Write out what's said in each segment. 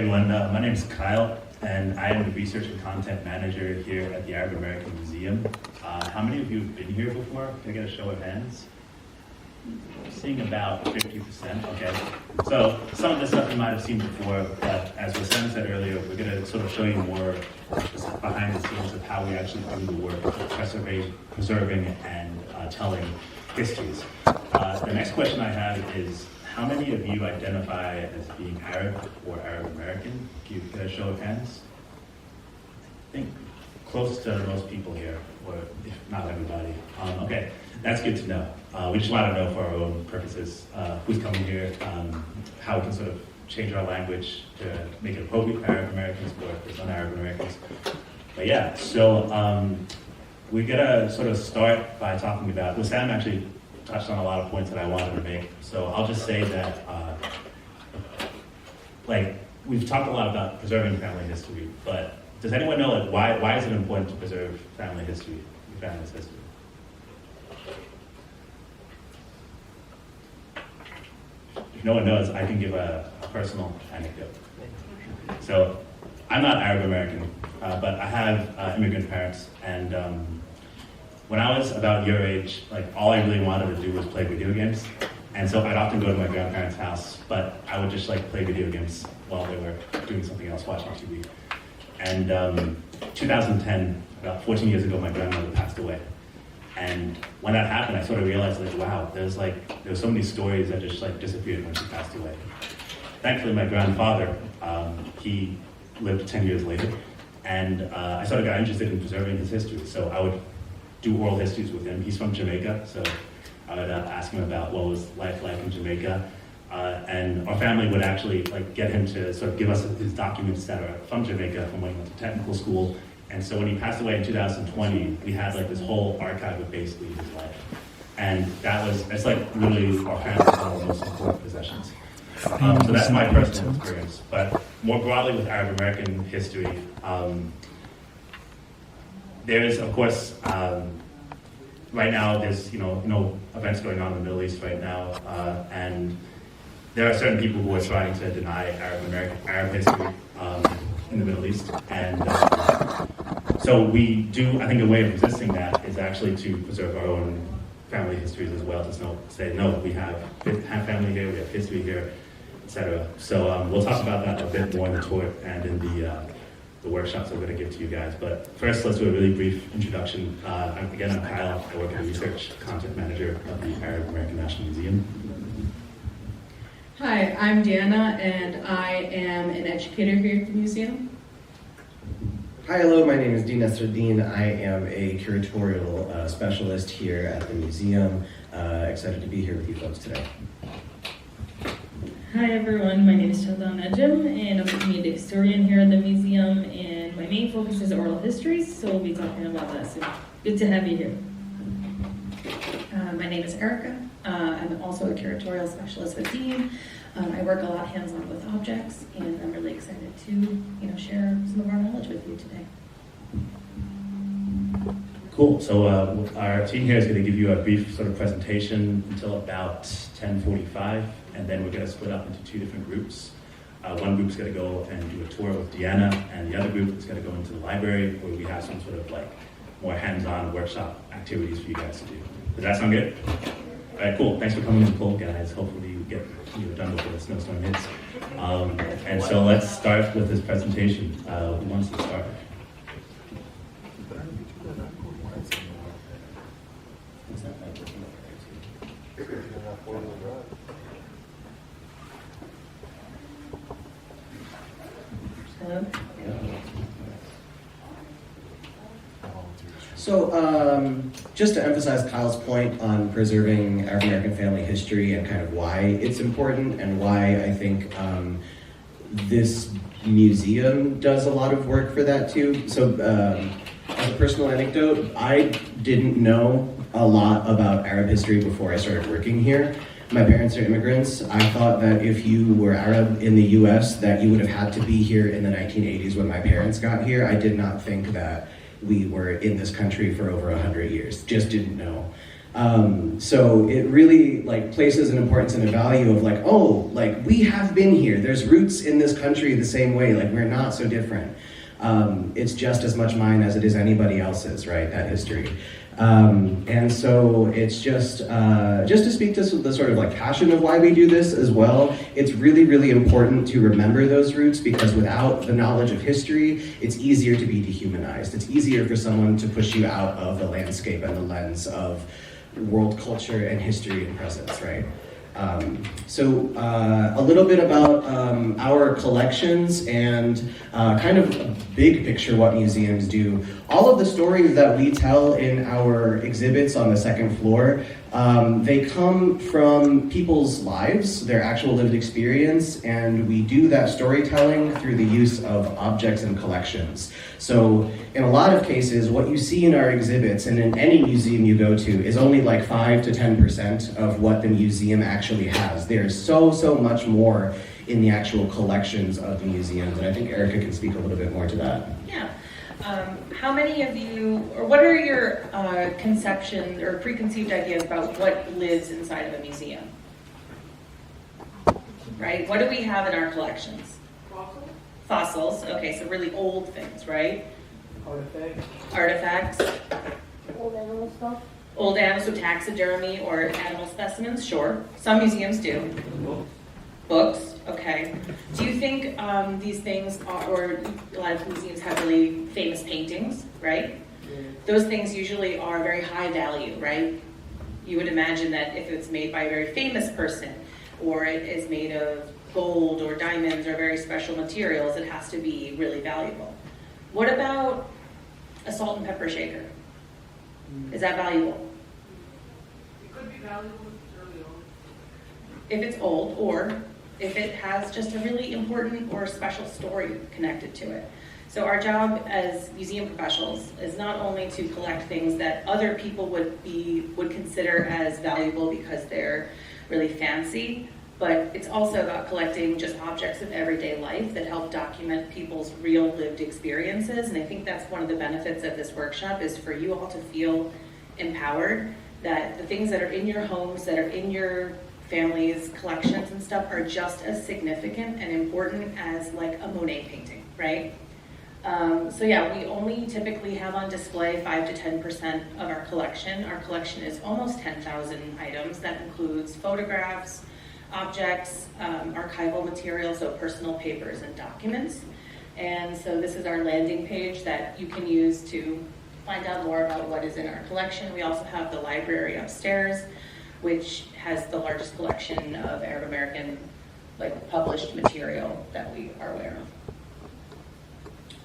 everyone, my name is Kyle, and I am the Research and Content Manager here at the Arab American Museum. How many of you have been here before? Can I get a show of hands? I'm seeing about 50%, okay. So some of the stuff you might have seen before, but as Sam said earlier, we're going to sort of show you more behind the scenes of how we actually do the work of preserving and telling histories. The next question I have is, how many of you identify as being Arab or Arab American? Can you get a show of hands? I think close to most people here, or if not everybody. Okay, that's good to know. We just want to know for our own purposes who's coming here, how we can sort of change our language to make it appropriate for Arab Americans or for non-Arab Americans. But yeah, so we're gonna sort of start by talking about, well, Sam actually touched on a lot of points that I wanted to make. So I'll just say that, we've talked a lot about preserving family history, but does anyone know, why is it important to preserve family history, your family's history? If no one knows, I can give a personal anecdote. So I'm not Arab American, but I have immigrant parents, and when I was about your age, all I really wanted to do was play video games. And so I'd often go to my grandparents' house, but I would just play video games while they were doing something else, watching TV. And 2010, about 14 years ago, my grandmother passed away. And when that happened, I sort of realized, wow, there were so many stories that just disappeared when she passed away. Thankfully, my grandfather, he lived 10 years later, and I sort of got interested in preserving his history. So I would do oral histories with him. He's from Jamaica, so I would ask him about what was life like in Jamaica. And our family would actually get him to sort of give us his documents that are from Jamaica from when he went to technical school. And so when he passed away in 2020, we had this whole archive of basically his life. And it's really our family's one of the most important possessions. So that's my personal experience. But more broadly with Arab American history, there is, of course, right now there's events going on in the Middle East right now, and there are certain people who are trying to deny Arab history in the Middle East, and so we do. I think a way of resisting that is actually to preserve our own family histories as well. To say no, we have family here, we have history here, etc. So we'll talk about that a bit more in the tour and in the workshops we're going to give to you guys. But first, let's do a really brief introduction. I'm Kyle. I work as a research content manager of the Arab American National Museum. Hi, I'm Deanna, and I am an educator here at the museum. Hi, hello, my name is Dean Nasruddin. I am a curatorial specialist here at the museum. Excited to be here with you folks today. Hi everyone, my name is Chandana Najam, and I'm a community historian here at the museum, and my main focus is oral histories, so we'll be talking about that soon. Good to have you here. My name is Erica. I'm also a curatorial specialist with Dean. I work a lot hands-on with objects, and I'm really excited to share some of our knowledge with you today. Cool. So our team here is going to give you a brief sort of presentation until about 10:45, and then we're going to split up into two different groups. One group is going to go and do a tour with Deanna, and the other group is going to go into the library where we have some sort of more hands-on workshop activities for you guys to do. Does that sound good? All right, cool. Thanks for coming to Cole, guys. Hopefully you get done before the snowstorm hits. And so let's start with this presentation. Who wants to start? So just to emphasize Kyle's point on preserving Arab American family history and kind of why it's important and why I think this museum does a lot of work for that too. So as a personal anecdote, I didn't know a lot about Arab history before I started working here. My parents are immigrants. I thought that if you were Arab in the US that you would have had to be here in the 1980s when my parents got here. I did not think that we were in this country for over 100 years. Just didn't know. So it really like places an importance and a value of like, oh, like we have been here. There's roots in this country the same way. Like we're not so different. It's just as much mine as it is anybody else's, right? That history. And so it's just to speak to the sort of like passion of why we do this as well. It's really, really important to remember those roots, because without the knowledge of history, it's easier to be dehumanized. It's easier for someone to push you out of the landscape and the lens of world culture and history and presence, right? So a little bit about our collections and kind of a big picture what museums do. All of the stories that we tell in our exhibits on the second floor, they come from people's lives, their actual lived experience, and we do that storytelling through the use of objects and collections. So in a lot of cases, what you see in our exhibits and in any museum you go to is only like 5 to 10% of what the museum actually has. There's so much more in the actual collections of the museums, and I think Erica can speak a little bit more to that. Yeah. How many of you, or what are your conceptions or preconceived ideas about what lives inside of a museum? Right? What do we have in our collections? Fossils. Okay, so really old things, right? Artifacts. Old animal stuff. Old animals, so taxidermy or animal specimens, sure. Some museums do. Books, okay. Do you think these things are, or a lot of museums have really famous paintings, right? Those things usually are very high value, right? You would imagine that if it's made by a very famous person, or it is made of gold or diamonds or very special materials, it has to be really valuable. What about a salt and pepper shaker? Is that valuable? It could be valuable if it's early on. If it's old, or if it has just a really important or special story connected to it. So our job as museum professionals is not only to collect things that other people would consider as valuable because they're really fancy, but it's also about collecting just objects of everyday life that help document people's real lived experiences. And I think that's one of the benefits of this workshop, is for you all to feel empowered that the things that are in your homes, that are in your families' collections and stuff, are just as significant and important as like a Monet painting, right? So yeah, we only typically have on display 5 to 10% of our collection. Our collection is almost 10,000 items. That includes photographs, objects, archival materials, so personal papers and documents. And so this is our landing page that you can use to find out more about what is in our collection. We also have the library upstairs, which has the largest collection of Arab American published material that we are aware of.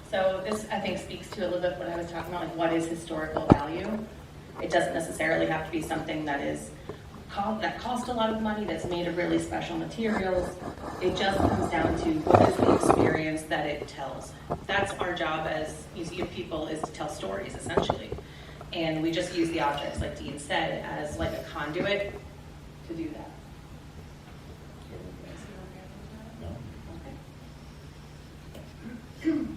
So this, I think, speaks to a little bit what I was talking about, what is historical value. It doesn't necessarily have to be something that cost a lot of money, that's made of really special materials. It just comes down to what is the experience that it tells. That's our job as museum people, is to tell stories, essentially. And we just use the objects, like Dean said, as like a conduit to do that.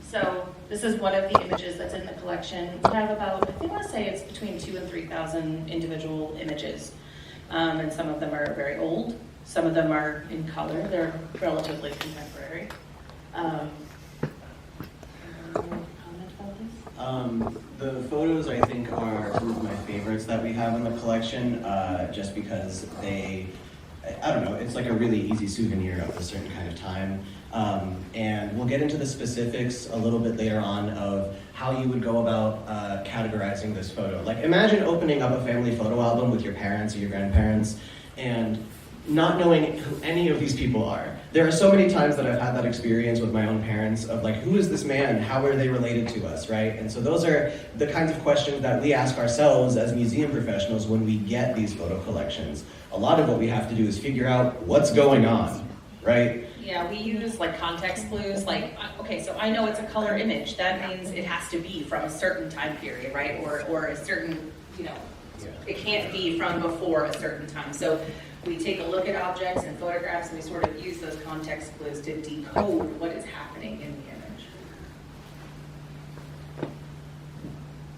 So this is one of the images that's in the collection. We have about, I want to say it's between 2,000 and 3,000 individual images. And some of them are very old. Some of them are in color. They're relatively contemporary. The photos, I think, are some of my favorites that we have in the collection, just because they, I don't know, it's like a really easy souvenir of a certain kind of time. And we'll get into the specifics a little bit later on of how you would go about categorizing this photo. Like, imagine opening up a family photo album with your parents or your grandparents and not knowing who any of these people are. There are so many times that I've had that experience with my own parents of like, who is this man? How are they related to us, right? And so those are the kinds of questions that we ask ourselves as museum professionals when we get these photo collections. A lot of what we have to do is figure out what's going on, right? Yeah, we use context clues, okay, so I know it's a color image. That means it has to be from a certain time period, right? Or a certain, it can't be from before a certain time. So we take a look at objects and photographs, and we sort of use those context clues to decode what is happening in the image.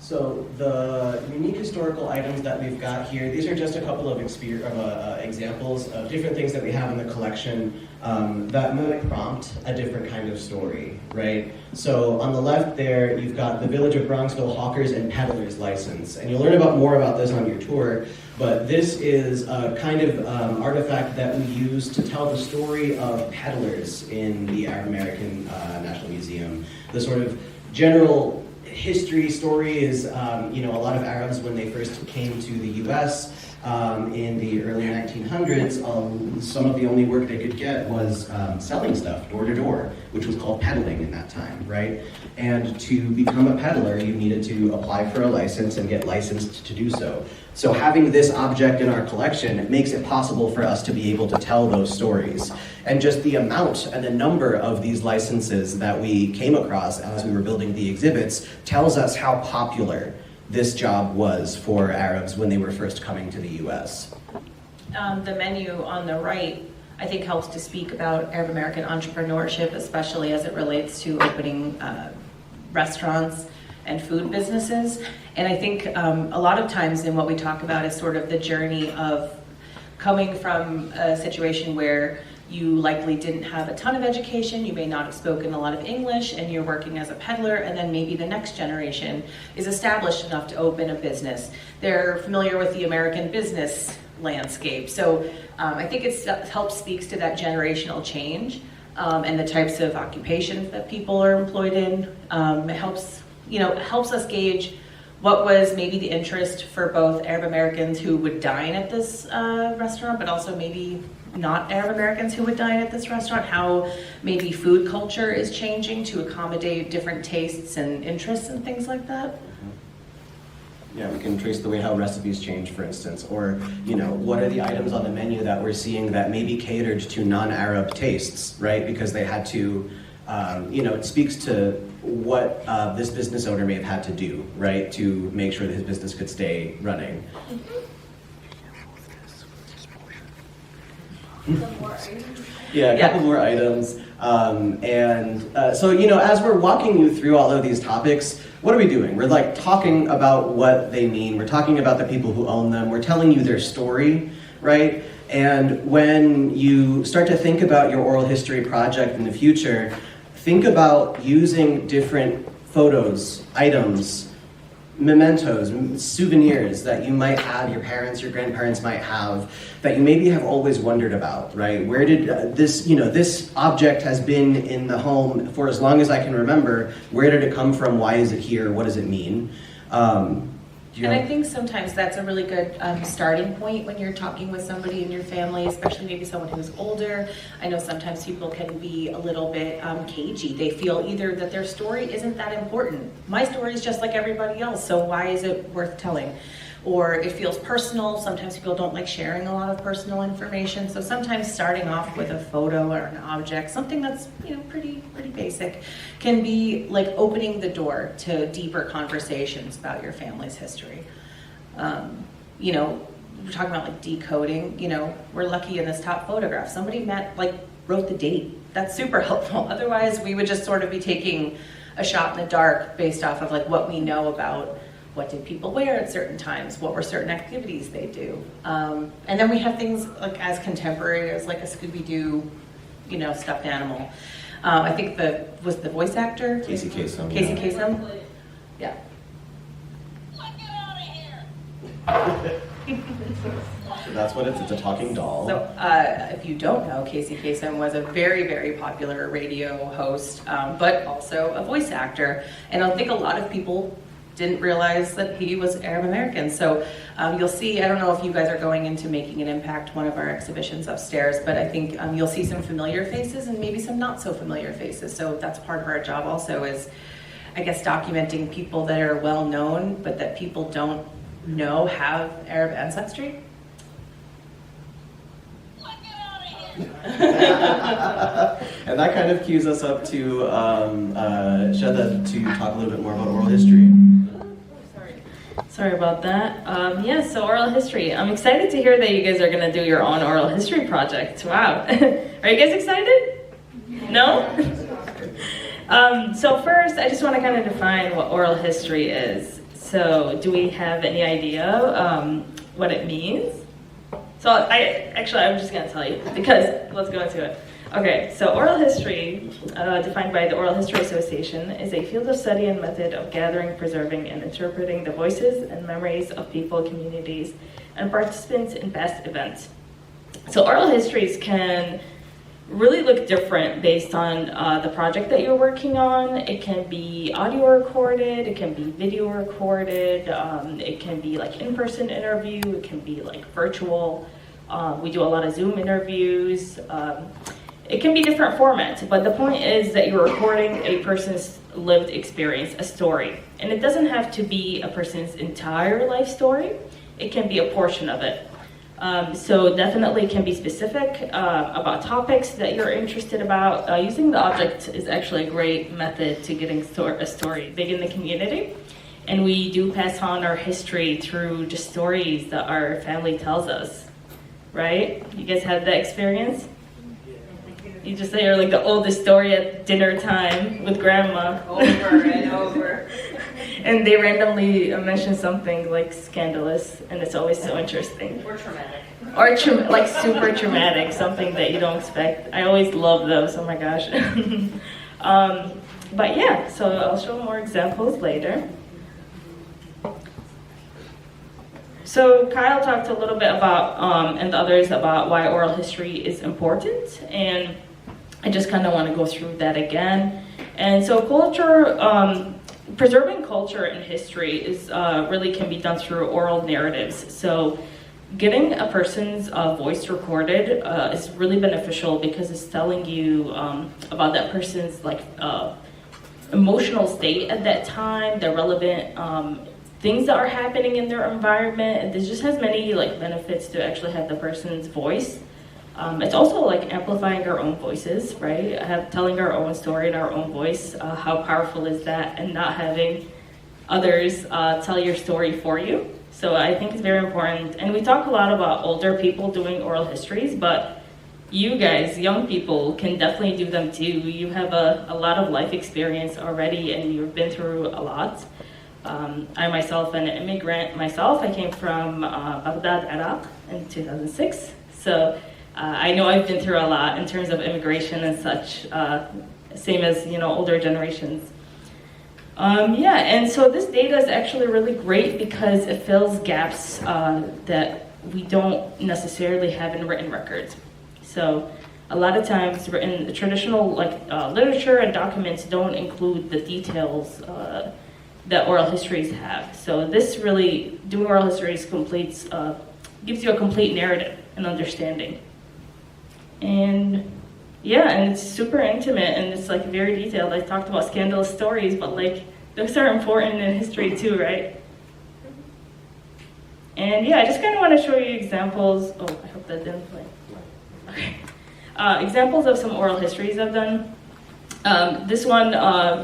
So the unique historical items that we've got here, these are just a couple of examples of different things that we have in the collection that might prompt a different kind of story, right? So on the left there, you've got the Village of Bronxville Hawkers and Peddlers license, and you'll learn more about this on your tour, but this is a kind of artifact that we use to tell the story of peddlers in the Arab American National Museum. The sort of general history story is, a lot of Arabs, when they first came to the U.S. In the early 1900s, some of the only work they could get was selling stuff door to door, which was called peddling in that time, right? And to become a peddler, you needed to apply for a license and get licensed to do so. So having this object in our collection makes it possible for us to be able to tell those stories. And just the amount and the number of these licenses that we came across as we were building the exhibits tells us how popular this job was for Arabs when they were first coming to the U.S. The menu on the right, I think, helps to speak about Arab American entrepreneurship, especially as it relates to opening restaurants and food businesses. And I think a lot of times in what we talk about is sort of the journey of coming from a situation where you likely didn't have a ton of education, you may not have spoken a lot of English, and you're working as a peddler, and then maybe the next generation is established enough to open a business. They're familiar with the American business landscape. So I think it helps speaks to that generational change and the types of occupations that people are employed in. It helps us gauge what was maybe the interest for both Arab Americans who would dine at this restaurant, but also maybe not Arab Americans who would dine at this restaurant, how maybe food culture is changing to accommodate different tastes and interests and things like that. Yeah, we can trace the way how recipes change, for instance, or, what are the items on the menu that we're seeing that maybe catered to non-Arab tastes, right? Because they had to, it speaks to what this business owner may have had to do, right, to make sure that his business could stay running. Yeah, a couple more items. So, as we're walking you through all of these topics, what are we doing? We're talking about what they mean. We're talking about the people who own them. We're telling you their story, right? And when you start to think about your oral history project in the future, think about using different photos, items, mementos, souvenirs that you might have, your parents, your grandparents might have, that you maybe have always wondered about, right? Where did this object has been in the home for as long as I can remember. Where did it come from? Why is it here? What does it mean? I think sometimes that's a really good starting point when you're talking with somebody in your family, especially maybe someone who's older. I know sometimes people can be a little bit cagey. They feel either that their story isn't that important. My story is just like everybody else, so why is it worth telling? Or it feels personal. Sometimes people don't like sharing a lot of personal information. So sometimes starting off with a photo or an object, something that's pretty basic, can be like opening the door to deeper conversations about your family's history. We're talking about decoding. We're lucky in this top photograph. Somebody wrote the date. That's super helpful. Otherwise, we would just sort of be taking a shot in the dark based off of what we know about what did people wear at certain times, what were certain activities they do. And then we have things as contemporary as a Scooby-Doo, stuffed animal. I think was the voice actor? Casey Kasem. Casey Kasem? Yeah. So that's what it's a talking doll. So if you don't know, Casey Kasem was a very, very popular radio host, but also a voice actor. And I think a lot of people didn't realize that he was Arab American. So you'll see, I don't know if you guys are going into Making an Impact, one of our exhibitions upstairs, but I think you'll see some familiar faces and maybe some not so familiar faces. So that's part of our job also is, I guess, documenting people that are well known, but that people don't know have Arab ancestry. And that kind of cues us up to Shada to talk a little bit more about oral history. Sorry about that. So oral history. I'm excited to hear that you guys are going to do your own oral history project. Wow. Are you guys excited? No? So first, I just want to kind of define what oral history is. So do we have any idea what it means? So I'm just gonna tell you because let's go into it. Okay, so oral history, defined by the Oral History Association, is a field of study and method of gathering, preserving, and interpreting the voices and memories of people, communities, and participants in past events. So oral histories can really look different based on the project that you're working on. It can be audio recorded, it can be video recorded, it can be like in-person interview, it can be like virtual. We do a lot of Zoom interviews. It can be different formats, but the point is that you're recording a person's lived experience, a story. And it doesn't have to be a person's entire life story. It can be a portion of it. So definitely can be specific about topics that you're interested about. Using the object is actually a great method to getting a story big in the community. And we do pass on our history through just stories that our family tells us, right? You guys had that experience? You just say you're like the oldest story at dinner time with grandma. Over and over. And they randomly mention something like scandalous, and it's always so interesting. Or traumatic. Or like super traumatic, something that you don't expect. I always love those, oh my gosh. But yeah, so I'll show more examples later. So Kyle talked a little bit about, and the others, about why oral history is important, and I just kind of want to go through that again. And so preserving culture and history is really can be done through oral narratives. So getting a person's voice recorded is really beneficial because it's telling you about that person's like emotional state at that time, the relevant things that are happening in their environment. And this just has many like benefits to actually have the person's voice. It's also like amplifying our own voices, right? Telling our own story in our own voice. How powerful is that? And not having others tell your story for you. So I think it's very important. And we talk a lot about older people doing oral histories, but you guys, young people, can definitely do them too. You have a lot of life experience already, and you've been through a lot. I myself am an immigrant myself. I came from Baghdad, Iraq in 2006. So I know I've been through a lot in terms of immigration and such, same as, older generations. And so this data is actually really great because it fills gaps that we don't necessarily have in written records. So a lot of times written traditional literature and documents don't include the details that oral histories have. So this really, doing oral histories gives you a complete narrative and understanding. And and it's super intimate and it's like very detailed. I talked about scandalous stories, but like those are important in history too, right? And I just kind of want to show you examples. Oh, I hope that didn't play. Okay. Examples of some oral histories I've done. This one,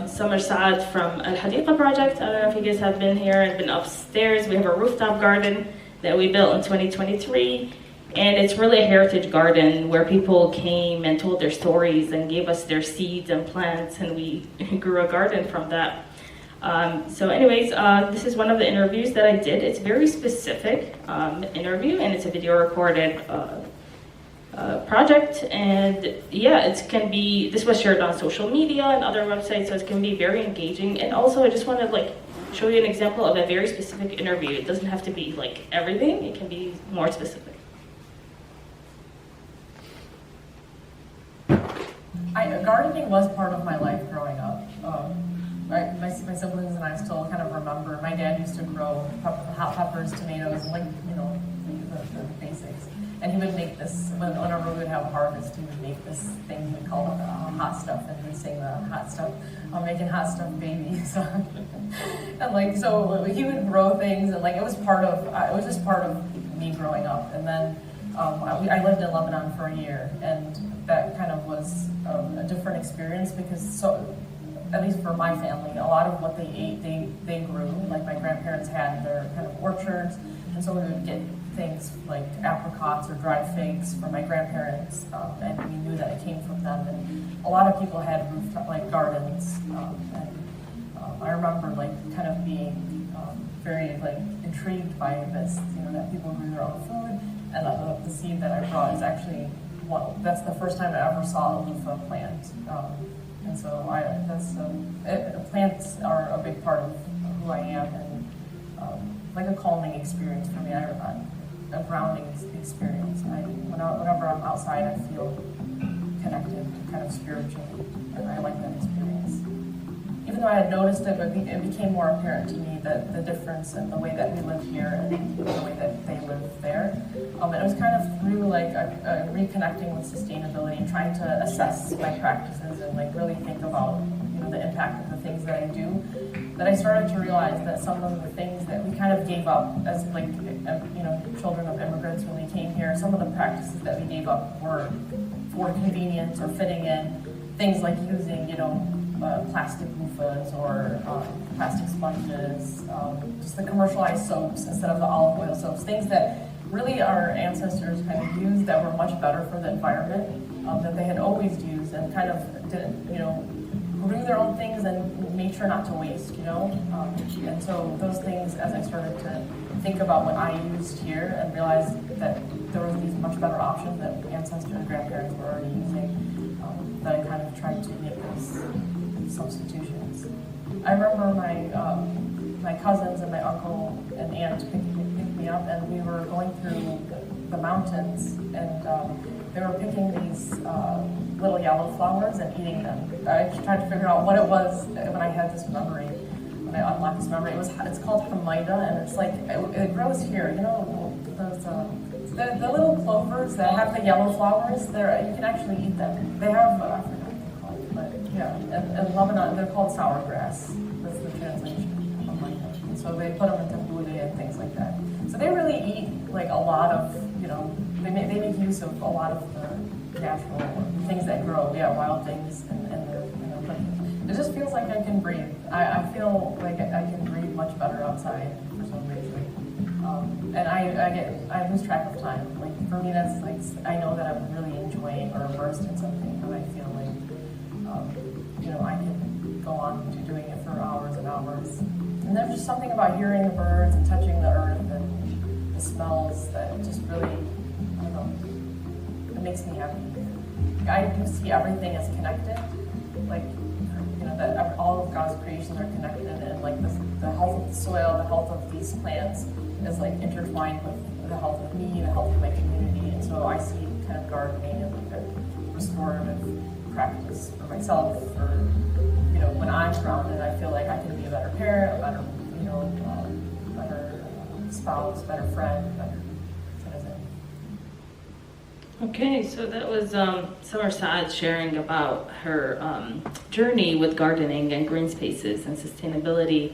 Summer Saad from Al Hadiqa project. I don't know if you guys have been here. I've been upstairs. We have a rooftop garden that we built in 2023. And it's really a heritage garden where people came and told their stories and gave us their seeds and plants, and we grew a garden from that. This is one of the interviews that I did. It's a very specific interview, and it's a video recorded project. And this was shared on social media and other websites, so it can be very engaging. And also, I just want to show you an example of a very specific interview. It doesn't have to be everything. It can be more specific. Gardening was part of my life growing up. My siblings and I still kind of remember. My dad used to grow hot peppers, tomatoes, the basics. And he would make this, whenever we would have a harvest, he would make this thing we called hot stuff, and we'd sing the hot stuff, I'm making hot stuff baby song. And so he would grow things, and it was just part of me growing up. And then I lived in Lebanon for a year, and that kind of was a different experience because at least for my family, a lot of what they ate, they grew. Like my grandparents had their kind of orchards, and so we would get things like apricots or dried figs from my grandparents, and we knew that it came from them. And a lot of people had rooftop gardens, and I remember kind of being very like intrigued by this, that people grew their own food, and the seed that I brought is actually that's the first time I ever saw a loofah plant, and so plants are a big part of who I am, and like a calming experience for me, a grounding experience. Whenever I'm outside, I feel connected, kind of spiritually, and I like that experience. Even though I had noticed it, but it became more apparent to me that the difference in the way that we live here and the way that they live there. And it was kind of through like reconnecting with sustainability, trying to assess my practices and like really think about the impact of the things that I do, that I started to realize that some of the things that we kind of gave up as like children of immigrants when we came here, some of the practices that we gave up were for convenience or fitting in, things like using plastic loofahs or plastic sponges, just the commercialized soaps instead of the olive oil soaps, things that really our ancestors kind of used that were much better for the environment, that they had always used, and kind of grew their own things and made sure not to waste, and so those things, as I started to think about what I used here and realized that there was these much better options that ancestors and grandparents were already using, that I kind of tried to make those substitutions. I remember my cousins and my uncle and aunt picked me up, and we were going through the mountains, and they were picking these little yellow flowers and eating them. I just tried to figure out what it was when I had this memory, when I unlocked this memory. It's called Hermida, and it's like, it grows here, those the little clovers that have the yellow flowers, you can actually eat them. They have, I forgot what they're called, but yeah, and Lebanon, they're called sour grass. That's the translation of Hermida. And so they put them into boulet and things like that. So they really eat like a lot of, they make use of a lot of the natural things that grow, wild things, and their cooking. It just feels like I can breathe. I feel like I can breathe much better outside for some reason. And I lose track of time. Like for me, that's like, I know that I'm really enjoying or immersed in something, and I feel like, I can go on to doing it for hours and hours. And there's just something about hearing the birds and touching the earth and the smells that just really, it makes me happy. I do see everything as connected, like, that all of God's creations are connected, and like the health of the soil, the health of these plants is like intertwined with the health of me, the health of my community, and so I see kind of gardening as like a restorative practice for myself, or when I'm grounded, I feel like I can be a better parent, a better, better spouse, better friend, better citizen. Okay, so that was Summer Saad sharing about her journey with gardening and green spaces and sustainability.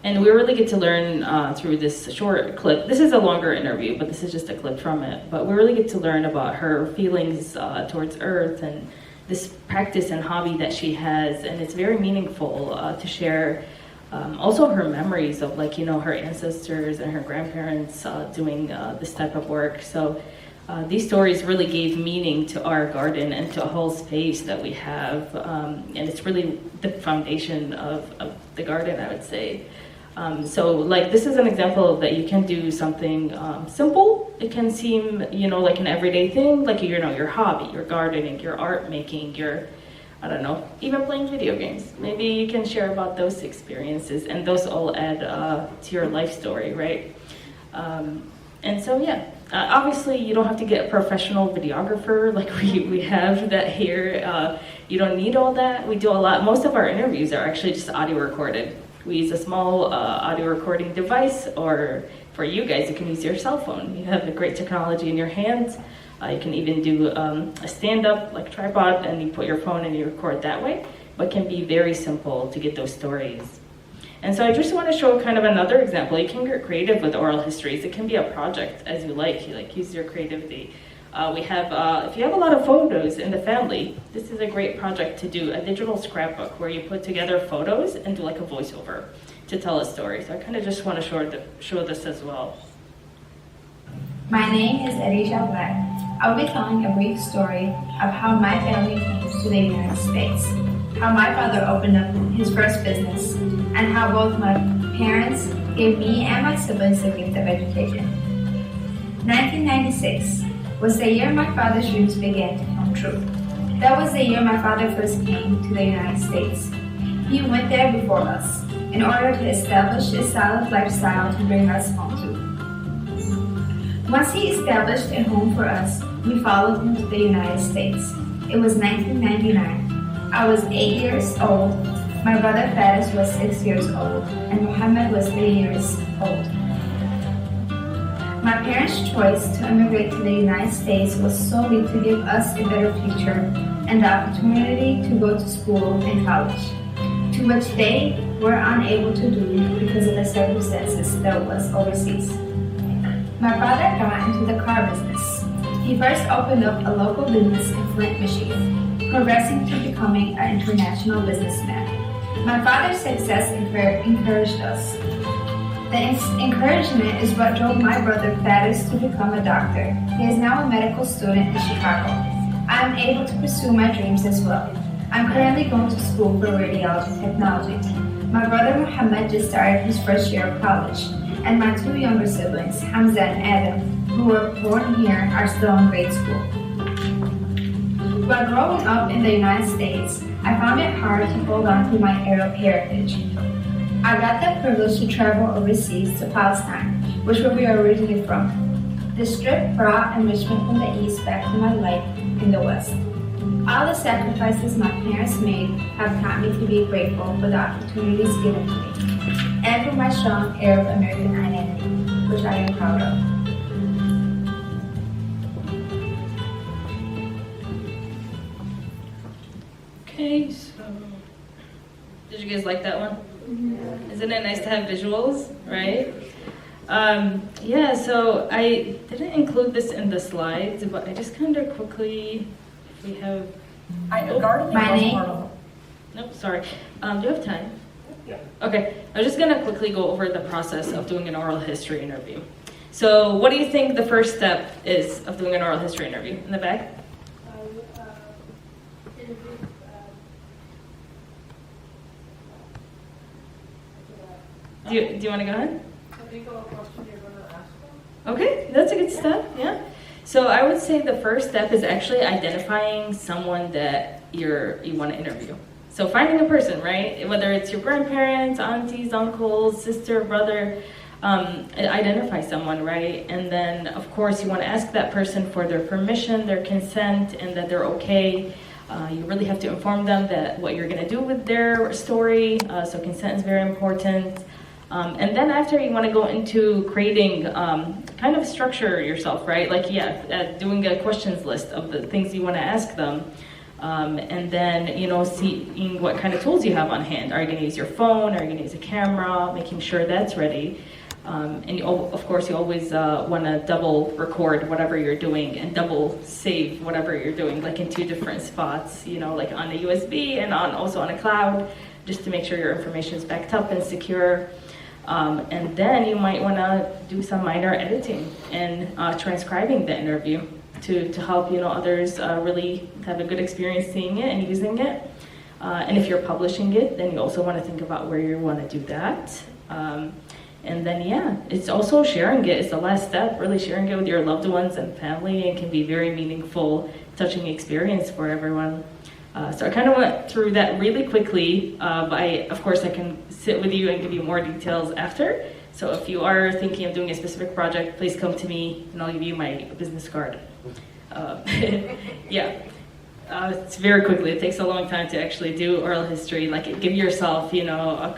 And we really get to learn through this short clip. This is a longer interview, but this is just a clip from it. But we really get to learn about her feelings towards Earth and this practice and hobby that she has. And it's very meaningful to share also her memories of her ancestors and her grandparents doing this type of work. So these stories really gave meaning to our garden and to a whole space that we have. And it's really the foundation of the garden, I would say. So this is an example that you can do something simple. It can seem, like an everyday thing, like, your hobby, your gardening, your art making, your, I don't know, even playing video games. Maybe you can share about those experiences, and those all add to your life story, right? And so, obviously you don't have to get a professional videographer like we have that here. You don't need all that. We do a lot. Most of our interviews are actually just audio recorded. We use a small audio recording device, or for you guys, you can use your cell phone. You have the great technology in your hands. You can even do a stand-up like tripod, and you put your phone and you record that way. But it can be very simple to get those stories. And so I just want to show kind of another example. You can get creative with oral histories. It can be a project as you like. Use your creativity. We have, if you have a lot of photos in the family, this is a great project to do, a digital scrapbook where you put together photos and do like a voiceover to tell a story. So I kind of just want to show this as well. My name is Edisha Black. I'll be telling a brief story of how my family came to the United States, how my father opened up his first business, and how both my parents gave me and my siblings the gift of education. 1996 was the year my father's dreams began to come true. That was the year my father first came to the United States. He went there before us in order to establish a solid lifestyle to bring us home to. Once he established a home for us, we followed him to the United States. It was 1999. I was 8 years old, my brother Faris was 6 years old, and Muhammad was 3 years old. My parents' choice to immigrate to the United States was solely to give us a better future and the opportunity to go to school and college, to which they were unable to do because of the circumstances that was overseas. My father got into the car business. He first opened up a local business in Flint, Michigan, progressing to becoming an international businessman. My father's success encouraged us. The encouragement is what drove my brother Faris to become a doctor. He is now a medical student in Chicago. I am able to pursue my dreams as well. I'm currently going to school for radiology technology. My brother Muhammad just started his first year of college, and my two younger siblings, Hamza and Adam, who were born here, are still in grade school. While growing up in the United States, I found it hard to hold on to my Arab heritage. I got the privilege to travel overseas to Palestine, which where we are originally from. This trip brought enrichment from the East back to my life in the West. All the sacrifices my parents made have taught me to be grateful for the opportunities given to me, and for my strong Arab American identity, which I am proud of. Okay, so did you guys like that one? Isn't it nice to have visuals, right? Yeah, so I didn't include this in the slides, but I just kind of quickly, if we have... Gardening My was name? part of Nope, sorry. Do you have time? Yeah. Okay, I was just gonna quickly go over the process of doing an oral history interview. So what do you think the first step is of doing an oral history interview? In the back? Do you want to go ahead? I think of a question you're going to ask them. Okay, that's a good step, yeah. So I would say the first step is actually identifying someone that you want to interview. So finding a person, right? Whether it's your grandparents, aunties, uncles, sister, brother, identify someone, right? And then, of course, you want to ask that person for their permission, their consent, and that they're okay. You really have to inform them that what you're going to do with their story. So consent is very important. And then after, you want to go into creating kind of structure yourself, right? Like, doing a questions list of the things you want to ask them. And then, seeing what kind of tools you have on hand. Are you going to use your phone? Are you going to use a camera? Making sure that's ready. And of course, you always want to double record whatever you're doing and double save whatever you're doing, like in 2 different spots, like on a USB and also on a cloud, just to make sure your information is backed up and secure. And then you might want to do some minor editing and transcribing the interview to help others really have a good experience seeing it and using it. And if you're publishing it, then you also want to think about where you want to do that. And then, it's also sharing it is the last step, really sharing it with your loved ones and family, and can be very meaningful, touching experience for everyone. So I kind of went through that really quickly, but of course I can sit with you and give you more details after. So if you are thinking of doing a specific project, please come to me and I'll give you my business card. It's very quickly. It takes a long time to actually do oral history. Like, give yourself, a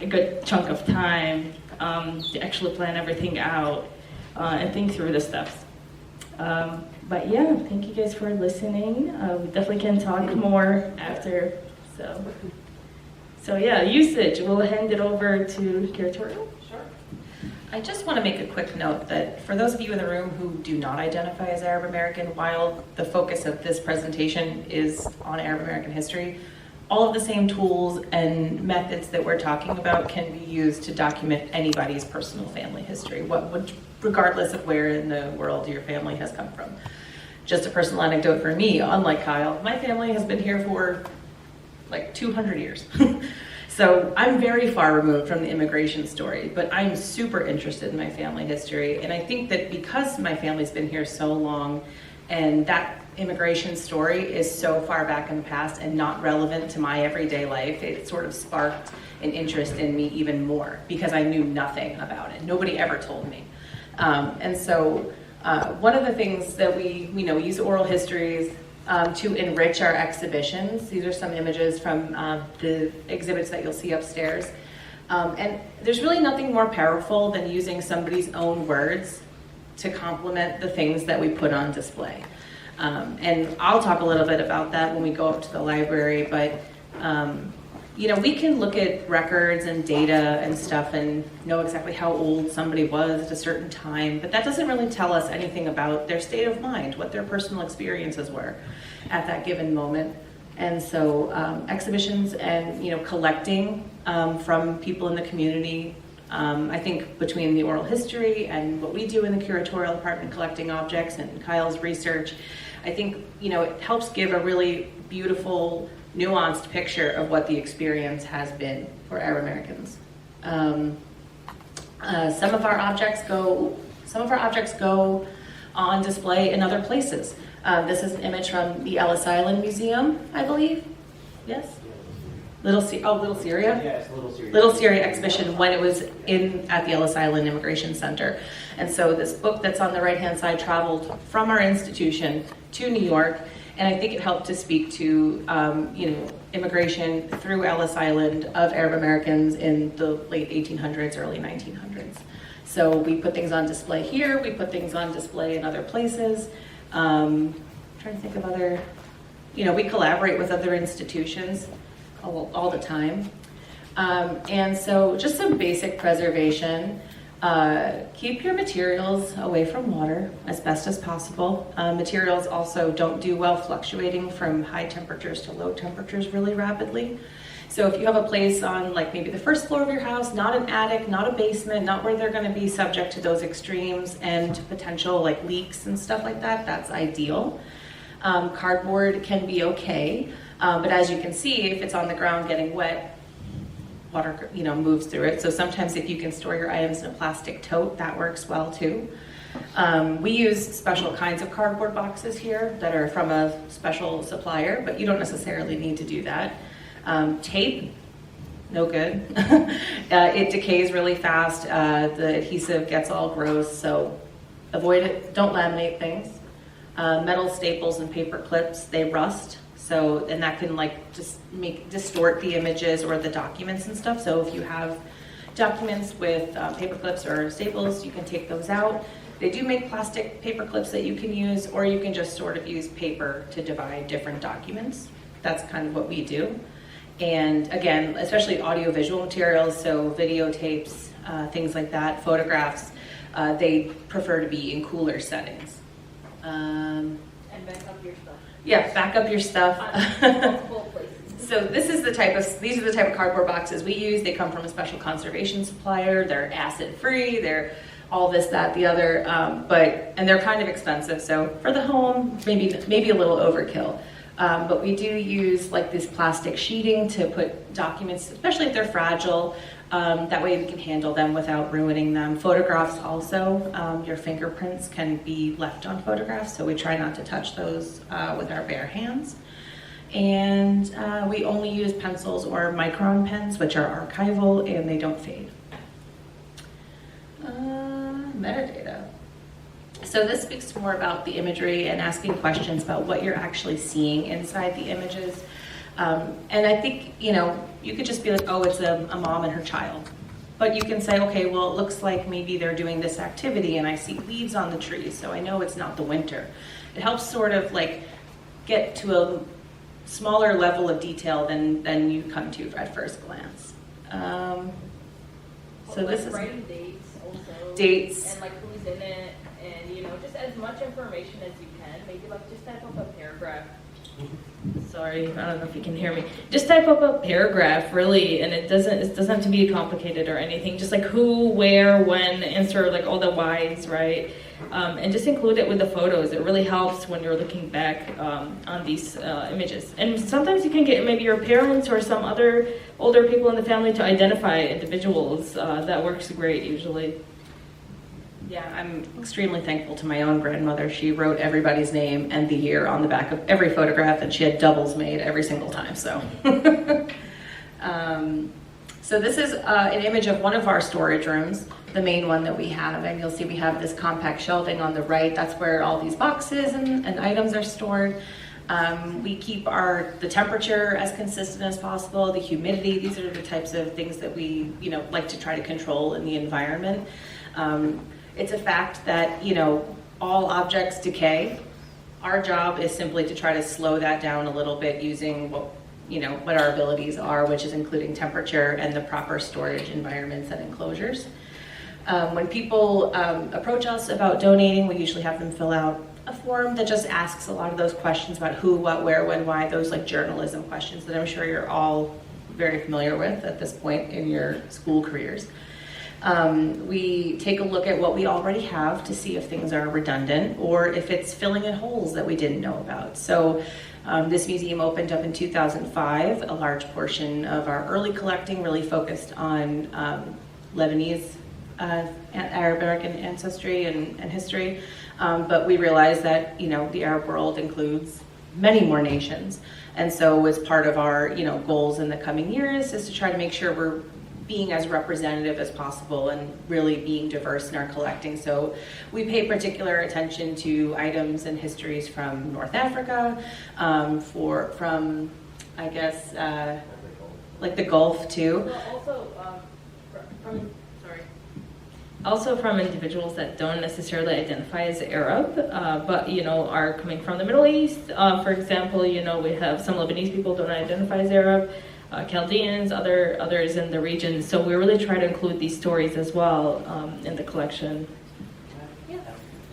good chunk of time to actually plan everything out and think through the steps. But thank you guys for listening. We definitely can talk more after. So usage. We'll hand it over to curatorial. Sure. I just want to make a quick note that for those of you in the room who do not identify as Arab American, while the focus of this presentation is on Arab American history, all of the same tools and methods that we're talking about can be used to document anybody's personal family history, regardless of where in the world your family has come from. Just a personal anecdote for me, unlike Kyle, my family has been here for like 200 years. So I'm very far removed from the immigration story, but I'm super interested in my family history. And I think that because my family's been here so long, and that immigration story is so far back in the past and not relevant to my everyday life, it sort of sparked an interest in me even more because I knew nothing about it. Nobody ever told me. And so one of the things that we use oral histories to enrich our exhibitions. These are some images from the exhibits that you'll see upstairs. And there's really nothing more powerful than using somebody's own words to complement the things that we put on display. And I'll talk a little bit about that when we go up to the library, but we can look at records and data and stuff and know exactly how old somebody was at a certain time, but that doesn't really tell us anything about their state of mind, what their personal experiences were at that given moment. And so exhibitions and collecting from people in the community, I think between the oral history and what we do in the curatorial department, collecting objects, and Kyle's research, I think it helps give a really beautiful, nuanced picture of what the experience has been for Arab Americans. Some of our objects go on display in other places. This is an image from the Ellis Island Museum, I believe. Yes? Little Syria? Yes, Little Syria. Little Syria exhibition when it was at the Ellis Island Immigration Center. And so this book that's on the right-hand side traveled from our institution to New York, and I think it helped to speak to immigration through Ellis Island of Arab Americans in the late 1800s, early 1900s. So we put things on display here, we put things on display in other places. Trying to think of other, we collaborate with other institutions all the time. And so just some basic preservation. Keep your materials away from water as best as possible. Materials also don't do well fluctuating from high temperatures to low temperatures really rapidly. So if you have a place on maybe the first floor of your house, not an attic, not a basement, not where they're going to be subject to those extremes and potential leaks and stuff like that, that's ideal. Cardboard can be okay, but as you can see, if it's on the ground getting wet, water moves through it. So sometimes if you can store your items in a plastic tote, that works well too. We use special kinds of cardboard boxes here that are from a special supplier, but you don't necessarily need to do that. Tape, no good. It decays really fast. The adhesive gets all gross, so avoid it. Don't laminate things. Metal staples and paper clips, they rust. So, and that can just distort the images or the documents and stuff. So if you have documents with paper clips or staples, you can take those out. They do make plastic paper clips that you can use, or you can just sort of use paper to divide different documents. That's kind of what we do. And again, especially audiovisual materials, so videotapes, things like that, photographs, they prefer to be in cooler settings. And back up your stuff. Yeah, back up your stuff. Multiple places. So these are the type of cardboard boxes we use. They come from a special conservation supplier. They're acid-free. They're all this, that, the other, and they're kind of expensive. So for the home, maybe a little overkill. But we do use this plastic sheeting to put documents, especially if they're fragile. That way we can handle them without ruining them. Photographs also, your fingerprints can be left on photographs, so we try not to touch those with our bare hands. And we only use pencils or micron pens, which are archival and they don't fade. Metadata. So this speaks more about the imagery and asking questions about what you're actually seeing inside the images. And I think, you could just be like, oh, it's a mom and her child. But you can say, okay, well, it looks like maybe they're doing this activity and I see leaves on the trees, so I know it's not the winter. It helps sort of get to a smaller level of detail than you come to at first glance. So this is writing dates also. Dates. And who's in it, and just as much information as you can. Maybe just type up a paragraph. Sorry, I don't know if you can hear me. Just type up a paragraph, really, and it doesn't have to be complicated or anything. Just who, where, when, answer all the whys, right? and just include it with the photos. It really helps when you're looking back on these images. And sometimes you can get maybe your parents or some other older people in the family to identify individuals. That works great usually. Yeah, I'm extremely thankful to my own grandmother. She wrote everybody's name and the year on the back of every photograph, and she had doubles made every single time. So, so this is an image of one of our storage rooms, the main one that we have. And you'll see we have this compact shelving on the right. That's where all these boxes and items are stored. We keep the temperature as consistent as possible, the humidity. These are the types of things that we, like to try to control in the environment. It's a fact that, all objects decay. Our job is simply to try to slow that down a little bit using what our abilities are, which is including temperature and the proper storage environments and enclosures. When people approach us about donating, we usually have them fill out a form that just asks a lot of those questions about who, what, where, when, why, those like journalism questions that I'm sure you're all very familiar with at this point in your school careers. We take a look at what we already have to see if things are redundant or if it's filling in holes that we didn't know about. So this museum opened up in 2005. A large portion of our early collecting really focused on Lebanese Arab American ancestry and history. But we realized that, the Arab world includes many more nations. And so as part of our, goals in the coming years is to try to make sure we're being as representative as possible and really being diverse in our collecting. So we pay particular attention to items and histories from North Africa, from like the Gulf too. Well, Also from individuals that don't necessarily identify as Arab, but are coming from the Middle East. For example, we have some Lebanese people don't identify as Arab. Chaldeans, others in the region. So we really try to include these stories as well in the collection. yeah,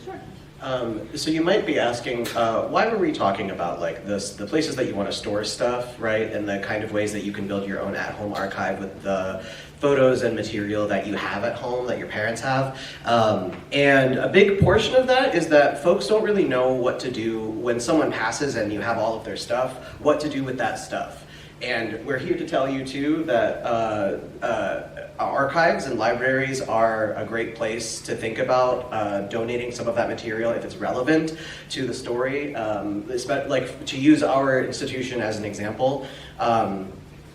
sure. So you might be asking, why were we talking about like the places that you want to store stuff, right? And the kind of ways that you can build your own at-home archive with the photos and material that you have at home, that your parents have. And a big portion of that is that folks don't really know what to do when someone passes and you have all of their stuff, what to do with that stuff. And we're here to tell you too that archives and libraries are a great place to think about donating some of that material if it's relevant to the story. Like to use our institution as an example,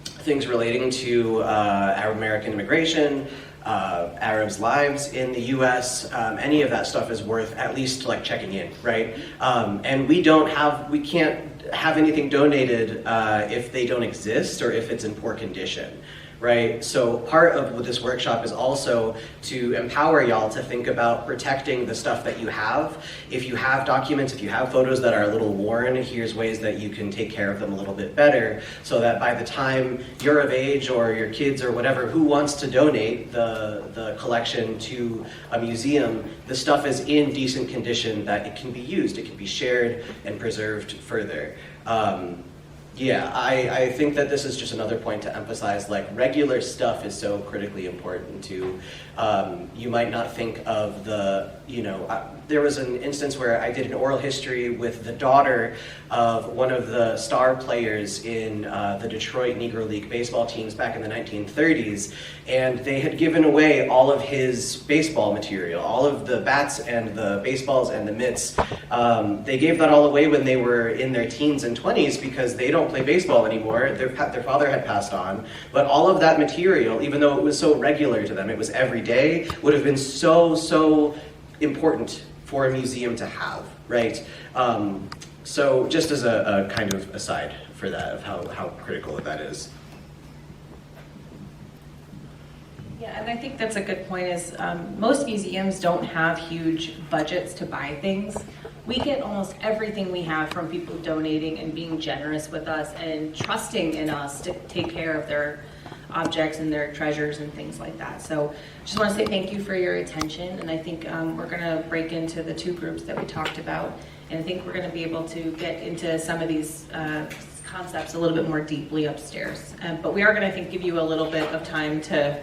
things relating to Arab American immigration, Arabs' lives in the U.S., any of that stuff is worth at least like checking in, right? And we can't have anything donated if they don't exist or if it's in poor condition, right? So part of this workshop is also to empower y'all to think about protecting the stuff that you have. If you have documents, if you have photos that are a little worn, here's ways that you can take care of them a little bit better so that by the time you're of age or your kids or whatever who wants to donate the collection to a museum, the stuff is in decent condition that it can be used, it can be shared and preserved further. I think that this is just another point to emphasize, like regular stuff is so critically important to, you might not think of there was an instance where I did an oral history with the daughter of one of the star players in the Detroit Negro League baseball teams back in the 1930s, and they had given away all of his baseball material, all of the bats and the baseballs and the mitts. They gave that all away when they were in their teens and 20s because they don't play baseball anymore. Their father had passed on, but all of that material, even though it was so regular to them, it was every day, would have been so important for a museum to have, right? So just as a kind of aside for that, of how critical that is. Yeah, and I think that's a good point is most museums don't have huge budgets to buy things. We get almost everything we have from people donating and being generous with us and trusting in us to take care of their objects and their treasures and things like that. So just want to say thank you for your attention, and I think we're going to break into the two groups that we talked about, and I think we're going to be able to get into some of these concepts a little bit more deeply upstairs. But we are going to, I think, give you a little bit of time to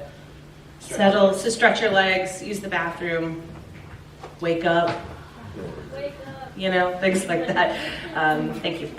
settle, to stretch your legs, use the bathroom, wake up, Wake up. you know, things like that. Thank you.